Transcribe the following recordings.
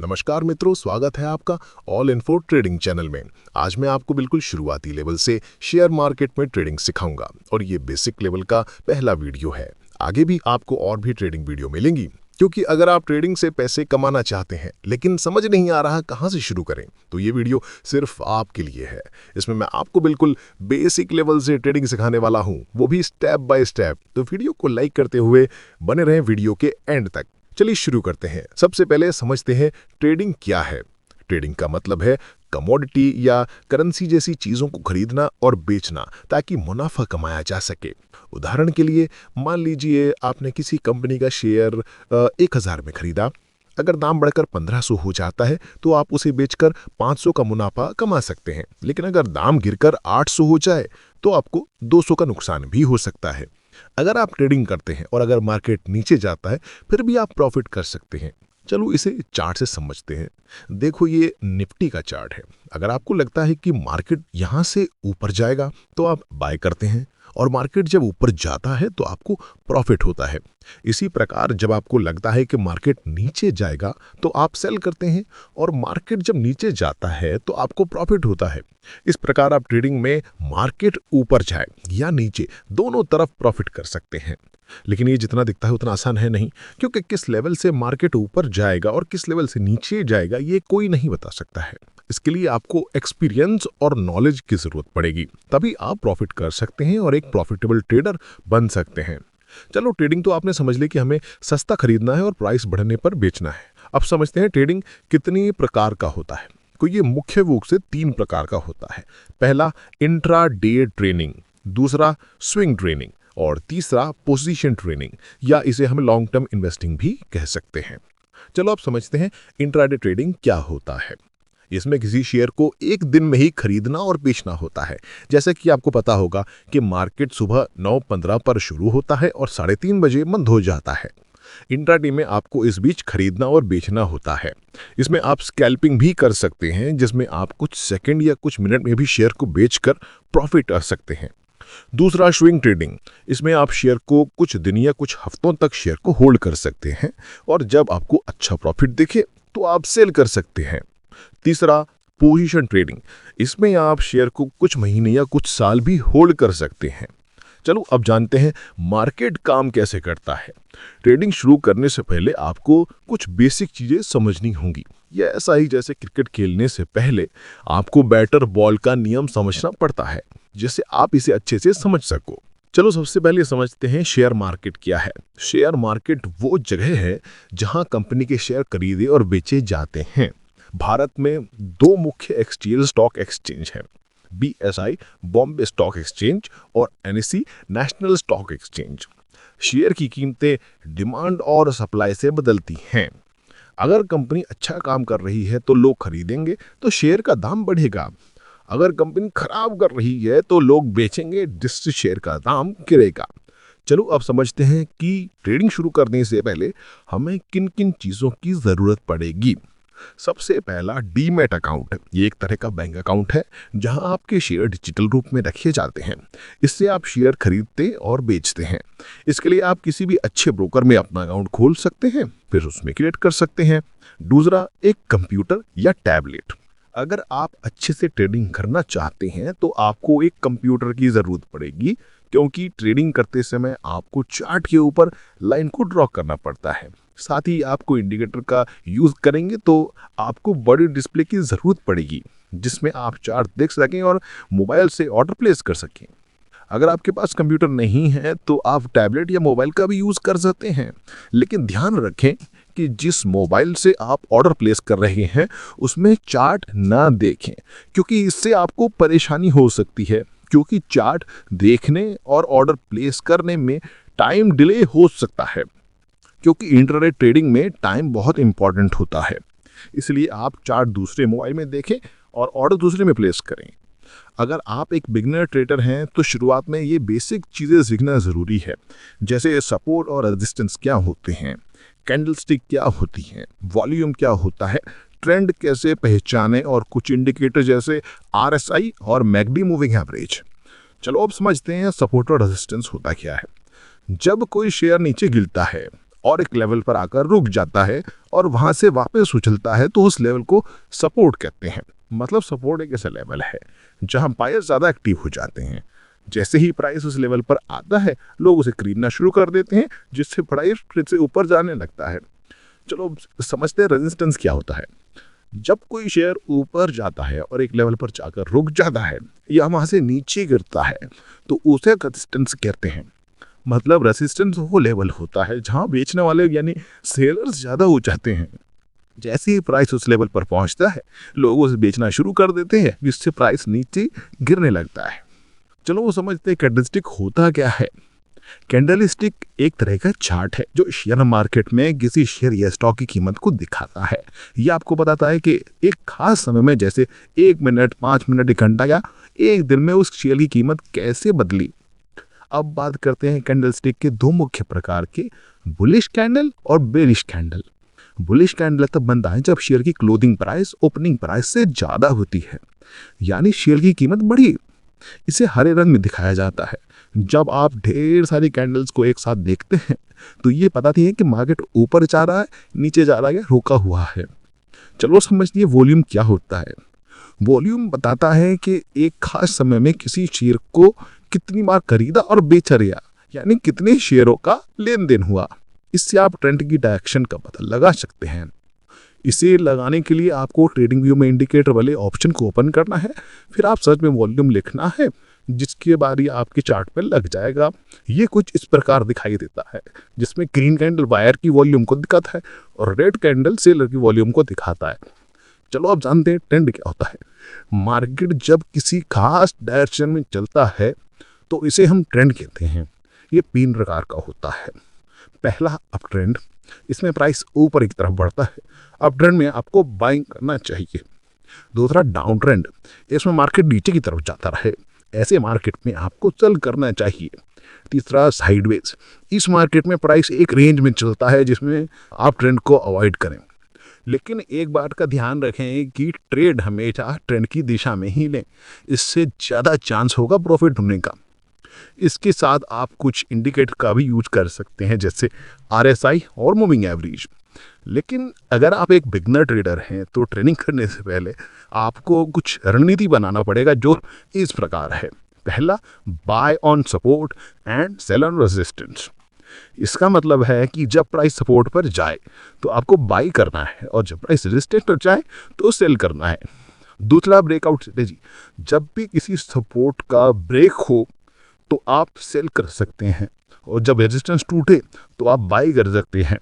नमस्कार मित्रों, स्वागत है आपका ऑल इन्फो ट्रेडिंग चैनल में। आज मैं आपको बिल्कुल शुरुआती लेवल से शेयर मार्केट में ट्रेडिंग सिखाऊंगा और ये बेसिक लेवल का पहला वीडियो है। आगे भी आपको और भी ट्रेडिंग वीडियो मिलेंगी, क्योंकि अगर आप ट्रेडिंग से पैसे कमाना चाहते हैं लेकिन समझ नहीं आ रहा कहां से शुरू करें, तो ये वीडियो सिर्फ आपके लिए है। इसमें मैं आपको बिल्कुल बेसिक लेवल से ट्रेडिंग सिखाने वाला हूं, वो भी स्टेप बाय स्टेप। तो वीडियो को लाइक करते हुए बने रहें वीडियो के एंड तक। चलिए शुरू करते हैं। सबसे पहले समझते हैं ट्रेडिंग क्या है। ट्रेडिंग का मतलब है कमोडिटी या करेंसी जैसी चीजों को खरीदना और बेचना ताकि मुनाफा कमाया जा सके। उदाहरण के लिए मान लीजिए आपने किसी कंपनी का शेयर 1000 में खरीदा। अगर दाम बढ़कर 1500 हो जाता है तो आप उसे बेचकर 500 का मुनाफा कमा सकते हैं। लेकिन अगर दाम गिरकर 800 हो जाए तो आपको 200 का नुकसान भी हो सकता है। अगर आप ट्रेडिंग करते हैं और अगर मार्केट नीचे जाता है फिर भी आप प्रॉफिट कर सकते हैं। चलो इसे चार्ट से समझते हैं। देखो, ये निफ्टी का चार्ट है। अगर आपको लगता है कि मार्केट यहां से ऊपर जाएगा तो आप बाय करते हैं, और मार्केट जब ऊपर जाता है तो आपको प्रॉफिट होता है। इसी प्रकार जब आपको लगता है कि मार्केट नीचे जाएगा तो आप सेल करते हैं, और मार्केट जब नीचे जाता है तो आपको प्रॉफिट होता है। इस प्रकार आप ट्रेडिंग में मार्केट ऊपर जाए या नीचे दोनों तरफ प्रॉफिट कर सकते हैं। लेकिन ये जितना दिखता है उतना आसान है नहीं, क्योंकि किस लेवल से मार्केट ऊपर जाएगा और किस लेवल से नीचे जाएगा ये कोई नहीं बता सकता है। इसके लिए आपको एक्सपीरियंस और नॉलेज की जरूरत पड़ेगी, तभी आप प्रॉफिट कर सकते हैं और एक प्रॉफिटेबल ट्रेडर बन सकते हैं। चलो, ट्रेडिंग तो आपने समझ ली कि हमें सस्ता खरीदना है और प्राइस बढ़ने पर बेचना है। अब समझते हैं ट्रेडिंग कितनी प्रकार का होता है। तो ये मुख्य रूप से 3 प्रकार का होता है। पहला इंट्रा डे ट्रेडिंग, दूसरा स्विंग ट्रेडिंग और तीसरा पोजीशन ट्रेडिंग, या इसे हम लॉन्ग टर्म इन्वेस्टिंग भी कह सकते हैं। चलो अब समझते हैं इंट्राडे ट्रेडिंग क्या होता है। इसमें किसी शेयर को एक दिन में ही खरीदना और बेचना होता है। जैसे कि आपको पता होगा कि मार्केट सुबह 9:15 पर शुरू होता है और 3:30 बजे बंद हो जाता है। इंट्राडे में आपको इस बीच खरीदना और बेचना होता है। इसमें आप स्कैल्पिंग भी कर सकते हैं, जिसमें आप कुछ सेकंड या कुछ मिनट में भी शेयर को बेचकर प्रॉफिट कर सकते हैं। दूसरा स्विंग ट्रेडिंग, इसमें आप शेयर को कुछ दिन या कुछ हफ्तों तक शेयर को होल्ड कर सकते हैं, और जब आपको अच्छा प्रॉफिट दिखे तो आप सेल कर सकते हैं। तीसरा पोजीशन ट्रेडिंग, इसमें आप शेयर को कुछ महीने या कुछ साल भी होल्ड कर सकते हैं। चलो अब जानते हैं मार्केट काम कैसे करता है। ट्रेडिंग शुरू करने से पहले आपको कुछ बेसिक चीजें समझनी होंगी। यह ऐसा ही जैसे क्रिकेट खेलने से पहले आपको बैटर बॉल का नियम समझना पड़ता है, जिससे आप इसे अच्छे से समझ सको। चलो सबसे पहले समझते हैं शेयर मार्केट क्या है। शेयर मार्केट वो जगह है जहां कंपनी के शेयर खरीदे और बेचे जाते हैं। भारत में 2 मुख्य एक्सचेंज स्टॉक एक्सचेंज हैं, BSI बॉम्बे स्टॉक एक्सचेंज और NSE national stock exchange. Share की कीमतें डिमांड और सप्लाई से बदलती हैं। अगर कंपनी अच्छा काम कर रही है तो लोग खरीदेंगे तो शेयर का दाम बढ़ेगा। अगर कंपनी खराब कर रही है तो लोग बेचेंगे, जिससे शेयर का दाम गिरेगा। चलो अब समझते हैं कि ट्रेडिंग शुरू करने से पहले हमें किन किन चीज़ों की ज़रूरत पड़ेगी। सबसे पहला डीमैट अकाउंट। ये एक तरह का बैंक अकाउंट है जहां आपके शेयर डिजिटल रूप में रखे जाते हैं। इससे आप शेयर खरीदते और बेचते हैं। इसके लिए आप किसी भी अच्छे ब्रोकर में अपना अकाउंट खोल सकते हैं, फिर उसमें क्रिएट कर सकते हैं। दूसरा, एक कंप्यूटर या टैबलेट। अगर आप अच्छे से ट्रेडिंग करना चाहते हैं तो आपको एक कंप्यूटर की ज़रूरत पड़ेगी, क्योंकि ट्रेडिंग करते समय आपको चार्ट के ऊपर लाइन को ड्रॉ करना पड़ता है। साथ ही आपको इंडिकेटर का यूज़ करेंगे तो आपको बड़ी डिस्प्ले की ज़रूरत पड़ेगी, जिसमें आप चार्ट देख सकें और मोबाइल से ऑर्डर प्लेस कर सकें। अगर आपके पास कंप्यूटर नहीं है तो आप टैबलेट या मोबाइल का भी यूज़ कर सकते हैं, लेकिन ध्यान रखें कि जिस मोबाइल से आप ऑर्डर प्लेस कर रहे हैं उसमें चार्ट ना देखें, क्योंकि इससे आपको परेशानी हो सकती है। क्योंकि चार्ट देखने और ऑर्डर प्लेस करने में टाइम डिले हो सकता है, क्योंकि इंट्राडे ट्रेडिंग में टाइम बहुत इंपॉर्टेंट होता है। इसलिए आप चार्ट दूसरे मोबाइल में देखें और ऑर्डर दूसरे में प्लेस करें। अगर आप एक बिगिनर ट्रेडर हैं तो शुरुआत में ये बेसिक चीज़ें सीखना ज़रूरी है, जैसे सपोर्ट और रेजिस्टेंस क्या होते हैं, कैंडलस्टिक क्या होती हैं, वॉल्यूम क्या होता है, ट्रेंड कैसे पहचानें, और कुछ इंडिकेटर जैसे RSI और मैकडी मूविंग एवरेज। चलो अब समझते हैं सपोर्ट और रेजिस्टेंस होता क्या है। जब कोई शेयर नीचे गिरता है और एक लेवल पर आकर रुक जाता है और वहाँ से वापस उछलता है, तो उस लेवल को सपोर्ट कहते हैं। मतलब सपोर्ट एक ऐसा लेवल है जहाँ बायर ज़्यादा एक्टिव हो जाते हैं। जैसे ही प्राइस उस लेवल पर आता है, लोग उसे खरीदना शुरू कर देते हैं, जिससे प्राइस फिर से ऊपर जाने लगता है। चलो समझते हैं रेजिस्टेंस क्या होता है। जब कोई शेयर ऊपर जाता है और एक लेवल पर जाकर रुक जाता है या वहाँ से नीचे गिरता है, तो उसे रेजिस्टेंस कहते हैं। मतलब रेजिस्टेंस वो लेवल होता है जहाँ बेचने वाले यानी सेलर्स ज़्यादा हो जाते हैं। जैसे ही प्राइस उस लेवल पर पहुँचता है, लोग उसे बेचना शुरू कर देते हैं, जिससे प्राइस नीचे गिरने लगता है। चलो वो समझते हैं कैंडलस्टिक होता क्या है। कैंडलस्टिक एक तरह का चार्ट है जो शेयर मार्केट में किसी शेयर या स्टॉक की कीमत को दिखाता है। ये आपको बताता है कि एक खास समय में, जैसे 1 मिनट, 5 मिनट, 1 घंटा या एक दिन में उस शेयर की कीमत कैसे बदली। अब बात करते हैं कैंडलस्टिक के दो मुख्य प्रकार के, बुलिश कैंडल और बेरिश कैंडल। बुलिश कैंडल तब बनता है जब शेयर की क्लोजिंग प्राइस ओपनिंग प्राइस से ज़्यादा होती है, यानी शेयर की कीमत बढ़ी। इसे हरे रंग में दिखाया जाता है। जब आप ढेर सारी कैंडल्स को एक साथ देखते हैं, तो ये बताती है कि मार्केट ऊपर जा रहा है, नीचे जा रहा है, रुका हुआ है। चलो समझिए वॉल्यूम क्या होता है। वॉल्यूम बताता है कि एक खास समय में किसी शेयर को कितनी बार खरीदा और बेचा गया, यानी कितने शेयरों का लेन देन हुआ। इससे आप ट्रेंड की डायरेक्शन का पता लगा सकते हैं। इसे लगाने के लिए आपको ट्रेडिंग व्यू में इंडिकेटर वाले ऑप्शन को ओपन करना है, फिर आप सर्च में वॉल्यूम लिखना है, जिसके बाद ये आपके चार्ट पे लग जाएगा। ये कुछ इस प्रकार दिखाई देता है, जिसमें ग्रीन कैंडल बायर की वॉल्यूम को दिखाता है और रेड कैंडल सेलर की वॉल्यूम को दिखाता है। चलो आप जानते हैं ट्रेंड क्या होता है। मार्केट जब किसी खास डायरेक्शन में चलता है तो इसे हम ट्रेंड कहते हैं। ये 3 प्रकार का होता है। पहला अप ट्रेंड, इसमें प्राइस ऊपर की तरफ बढ़ता है, अप ट्रेंड में आपको बाइंग करना चाहिए। दूसरा डाउन ट्रेंड, इसमें मार्केट नीचे की तरफ जाता रहे, ऐसे मार्केट में आपको सेल करना चाहिए। तीसरा साइडवेज, इस मार्केट में प्राइस एक रेंज में चलता है जिसमें आप ट्रेंड को अवॉइड करें। लेकिन एक बात का ध्यान रखें कि ट्रेड हमेशा ट्रेंड की दिशा में ही लें, इससे ज़्यादा चांस होगा प्रॉफिट होने का। इसके साथ आप कुछ इंडिकेटर का भी यूज कर सकते हैं, जैसे RSI और मूविंग एवरेज। लेकिन अगर आप एक बिगनर ट्रेडर हैं तो ट्रेडिंग करने से पहले आपको कुछ रणनीति बनाना पड़ेगा, जो इस प्रकार है। पहला, buy on support and sell on resistance. इसका मतलब है कि जब प्राइस सपोर्ट पर जाए तो आपको बाई करना है और जब प्राइस रेजिस्टेंस पर जाए तो सेल करना है। दूसरा, ब्रेकआउट स्ट्रेटेजी, जब भी किसी सपोर्ट का ब्रेक हो तो आप सेल कर सकते हैं और जब रेजिस्टेंस टूटे तो आप बाई कर सकते हैं।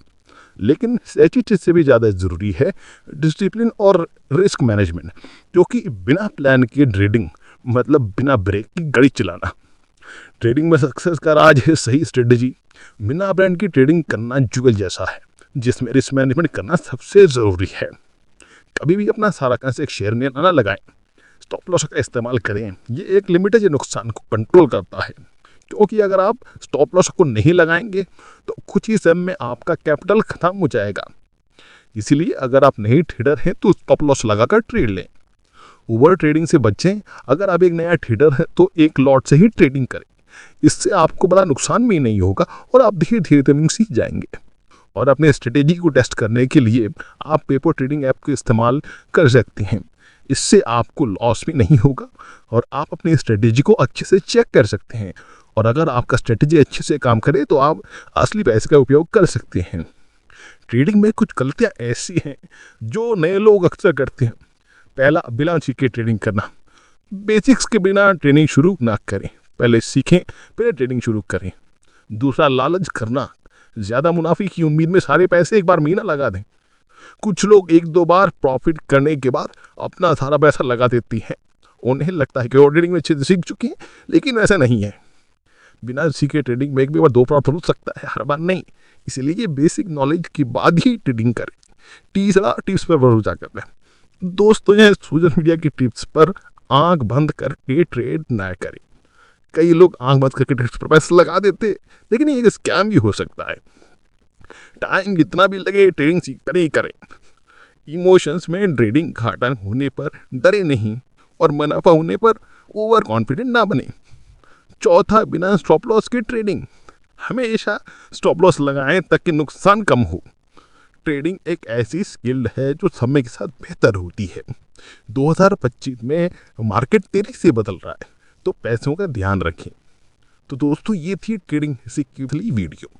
लेकिन ऐसी चीज़ से भी ज़्यादा ज़रूरी है डिसिप्लिन और रिस्क मैनेजमेंट, क्योंकि बिना प्लान के ट्रेडिंग मतलब बिना ब्रेक की गाड़ी चलाना। ट्रेडिंग में सक्सेस का राज है सही स्ट्रेटजी। बिना प्लान की ट्रेडिंग करना जुगल जैसा है, जिसमें रिस्क मैनेजमेंट करना सबसे ज़रूरी है। कभी भी अपना सारा पैसा एक शेयर में ना लगाएं, स्टॉप लॉस का इस्तेमाल करें। ये एक लिमिटेड नुकसान को कंट्रोल करता है, क्योंकि अगर आप स्टॉप लॉस को नहीं लगाएंगे तो कुछ ही समय में आपका कैपिटल खत्म हो जाएगा। इसीलिए अगर आप नए ट्रेडर हैं तो स्टॉप लॉस लगाकर ट्रेड लें। ओवर ट्रेडिंग से बचें। अगर आप एक नया ट्रेडर हैं तो एक लॉट से ही ट्रेडिंग करें, इससे आपको बड़ा नुकसान भी नहीं होगा और आप धीरे धीरे ट्रेडिंग सीख जाएंगे। और अपने स्ट्रेटेजी को टेस्ट करने के लिए आप पेपर ट्रेडिंग ऐप का इस्तेमाल कर सकते हैं। इससे आपको लॉस भी नहीं होगा और आप अपनी स्ट्रेटेजी को अच्छे से चेक कर सकते हैं। और अगर आपका स्ट्रेटेजी अच्छे से काम करे तो आप असली पैसे का उपयोग कर सकते हैं। ट्रेडिंग में कुछ गलतियां ऐसी हैं जो नए लोग अक्सर करते हैं। पहला, बिना सीखे ट्रेडिंग करना। बेसिक्स के बिना ट्रेडिंग शुरू ना करें, पहले सीखें फिर ट्रेडिंग शुरू करें। दूसरा, लालच करना। ज़्यादा मुनाफे की उम्मीद में सारे पैसे एक बार महीना लगा दें। कुछ लोग 1-2 बार प्रॉफिट करने के बाद अपना सारा पैसा लगा देती हैं। उन्हें लगता है कि वो ट्रेडिंग में अच्छे से सीख चुके हैं, लेकिन ऐसा नहीं है। बिना सीखे ट्रेडिंग में एक भी बार 2 प्रॉफिट हो सकता है, हर बार नहीं। इसलिए ये बेसिक नॉलेज के बाद ही ट्रेडिंग करें। तीसरा, टिप्स पर भरोसा करना। दोस्तों, यह सोशल मीडिया की टिप्स पर आंख बंद करके ट्रेड ना करें। कई लोग आंख बंद करके टिप्स पर पैसा लगा देते, लेकिन ये स्कैम भी हो सकता है। टाइम जितना भी लगे ट्रेडिंग सीखकर ही करें। इमोशंस में ट्रेडिंग घाटा होने पर डरे नहीं और मुनाफा होने पर ओवर कॉन्फिडेंट ना बने। चौथा, बिना स्टॉप लॉस के ट्रेडिंग। हमेशा स्टॉप लॉस लगाएं ताकि नुकसान कम हो। ट्रेडिंग एक ऐसी स्किल है जो समय के साथ बेहतर होती है। 2025 में मार्केट तेजी से बदल रहा है, तो पैसों का ध्यान रखें। तो दोस्तों, ये थी ट्रेडिंग से की वीडियो।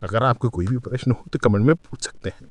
अगर आपको कोई भी प्रश्न हो तो कमेंट में पूछ सकते हैं।